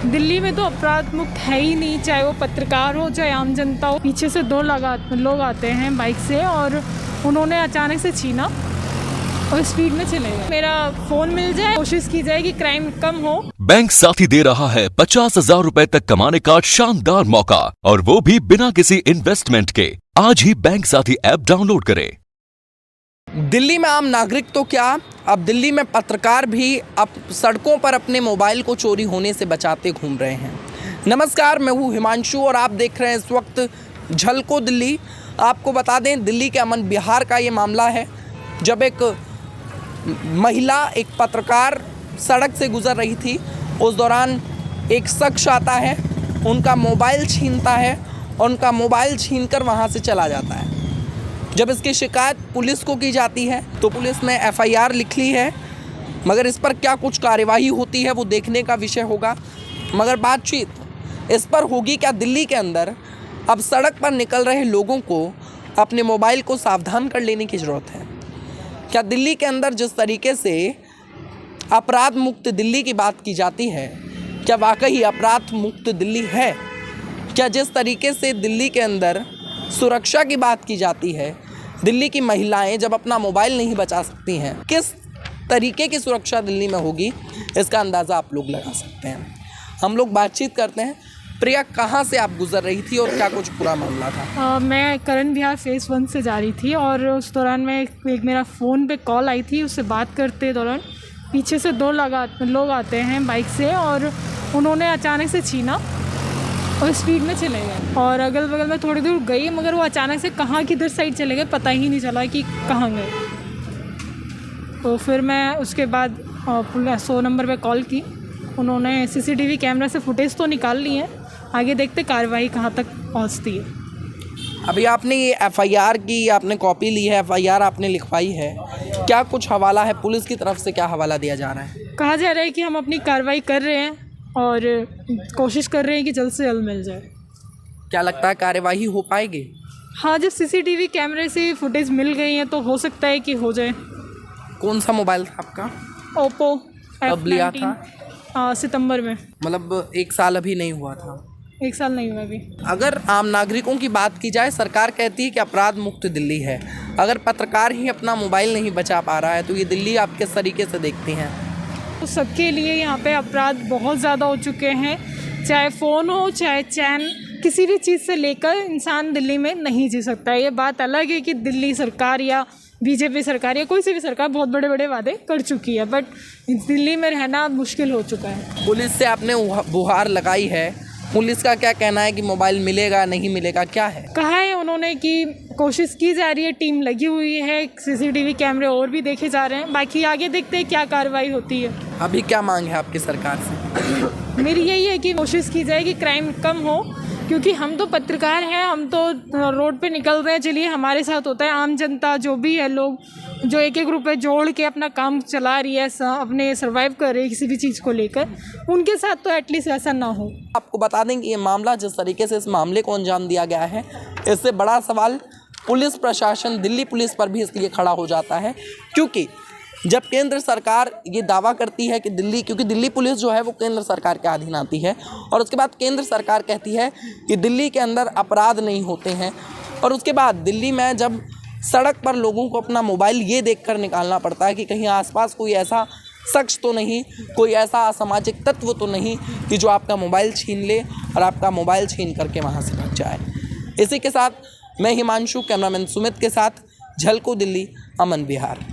दिल्ली में तो अपराध मुक्त है ही नहीं, चाहे वो पत्रकार हो चाहे आम जनता हो। पीछे से दो लोग आते हैं बाइक से और उन्होंने अचानक से छीना और स्पीड में चले गए। मेरा फोन मिल जाए, कोशिश की जाए कि क्राइम कम हो। बैंक साथी दे रहा है 50,000 रुपए तक कमाने का शानदार मौका, और वो भी बिना किसी इन्वेस्टमेंट के। आज ही बैंक साथी ऐप डाउनलोड करें। दिल्ली में आम नागरिक तो क्या, अब दिल्ली में पत्रकार भी अब सड़कों पर अपने मोबाइल को चोरी होने से बचाते घूम रहे हैं। नमस्कार, मैं हूँ हिमांशु और आप देख रहे हैं इस वक्त झलको दिल्ली। आपको बता दें, दिल्ली के अमन विहार का ये मामला है, जब एक महिला, एक पत्रकार सड़क से गुजर रही थी। उस दौरान एक शख्स आता है, उनका मोबाइल छीनता है और उनका मोबाइल छीनकर वहाँ से चला जाता है। जब इसकी शिकायत पुलिस को की जाती है तो पुलिस ने FIR लिख ली है, मगर इस पर क्या कुछ कार्यवाही होती है वो देखने का विषय होगा। मगर बातचीत इस पर होगी, क्या दिल्ली के अंदर अब सड़क पर निकल रहे लोगों को अपने मोबाइल को सावधान कर लेने की ज़रूरत है। क्या दिल्ली के अंदर जिस तरीके से अपराध मुक्त दिल्ली की बात की जाती है, क्या वाकई अपराध मुक्त दिल्ली है? क्या जिस तरीके से दिल्ली के अंदर सुरक्षा की बात की जाती है, दिल्ली की महिलाएं जब अपना मोबाइल नहीं बचा सकती हैं, किस तरीके की सुरक्षा दिल्ली में होगी, इसका अंदाज़ा आप लोग लगा सकते हैं। हम लोग बातचीत करते हैं। प्रिया, कहाँ से आप गुजर रही थी और क्या कुछ पूरा मामला था? मैं करण विहार फेज़ 1 से जा रही थी और उस दौरान में एक मेरा फ़ोन पे कॉल आई थी। उससे बात करते दौरान पीछे से दो लोग आते हैं बाइक से और उन्होंने अचानक से छीना और स्पीड में चले गए। और अगल बगल में थोड़ी दूर गई, मगर वो अचानक से कहाँ किधर साइड चले गए, पता ही नहीं चला कि कहाँ गए। तो फिर मैं उसके बाद 100 नंबर पे कॉल की। उन्होंने CCTV कैमरा से फुटेज तो निकाल ली है, आगे देखते कार्रवाई कहाँ तक पहुँचती है। अभी आपने ये FIR की आपने कॉपी ली है, FIR आपने लिखवाई है, क्या कुछ हवाला है? पुलिस की तरफ से क्या हवाला दिया जा रहा है? कहा जा रहा है कि हम अपनी कार्रवाई कर रहे हैं और कोशिश कर रहे हैं कि जल्द से जल्द मिल जाए। क्या लगता है कार्यवाही हो पाएगी? हाँ, जब CCTV कैमरे से फुटेज मिल गई है तो हो सकता है कि हो जाए। कौन सा मोबाइल था आपका? ओप्पो कब लिया था? सितंबर में। मतलब 1 साल अभी नहीं हुआ था? 1 साल नहीं हुआ अभी। अगर आम नागरिकों की बात की जाए, सरकार कहती है कि अपराध मुक्त दिल्ली है। अगर पत्रकार ही अपना मोबाइल नहीं बचा पा रहा है तो ये दिल्ली आप किस तरीके से देखती हैं? तो सबके लिए यहाँ पे अपराध बहुत ज़्यादा हो चुके हैं, चाहे फ़ोन हो चाहे चैन, किसी भी चीज़ से लेकर इंसान दिल्ली में नहीं जी सकता है। ये बात अलग है कि दिल्ली सरकार या BJP सरकार या कोई सी भी सरकार बहुत बड़े बड़े वादे कर चुकी है, बट दिल्ली में रहना मुश्किल हो चुका है। पुलिस से आपने गुहार लगाई है, पुलिस का क्या कहना है कि मोबाइल मिलेगा नहीं मिलेगा, क्या है? कहा है उन्होंने कि कोशिश की जा रही है, टीम लगी हुई है, CCTV कैमरे और भी देखे जा रहे हैं, बाकी आगे देखते हैं क्या कार्रवाई होती है। अभी क्या मांग है आपकी सरकार से? मेरी यही है कि कोशिश की जाए कि क्राइम कम हो, क्योंकि हम तो पत्रकार हैं, हम तो रोड पे निकल रहे हैं। चलिए, हमारे साथ होता है आम जनता जो भी है, लोग जो एक रुपए जोड़ के अपना काम चला रही है, अपने सर्वाइव कर रही है किसी भी चीज़ को लेकर, उनके साथ तो एटलीस्ट ऐसा ना हो। आपको बता दें कि ये मामला, जिस तरीके से इस मामले को अंजाम दिया गया है, इससे बड़ा सवाल पुलिस प्रशासन, दिल्ली पुलिस पर भी इसलिए खड़ा हो जाता है, क्योंकि जब केंद्र सरकार ये दावा करती है कि क्योंकि दिल्ली पुलिस जो है वो केंद्र सरकार के अधीन आती है, और उसके बाद केंद्र सरकार कहती है कि दिल्ली के अंदर अपराध नहीं होते हैं, और उसके बाद दिल्ली में जब सड़क पर लोगों को अपना मोबाइल ये देखकर निकालना पड़ता है कि कहीं आसपास कोई ऐसा शख्स तो नहीं, कोई ऐसा असामाजिक तत्व तो नहीं कि जो आपका मोबाइल छीन ले और आपका मोबाइल छीन करके वहाँ से भाग जाए। इसी के साथ मैं हिमांशु, कैमरामैन सुमित के साथ, झलको दिल्ली, अमन विहार।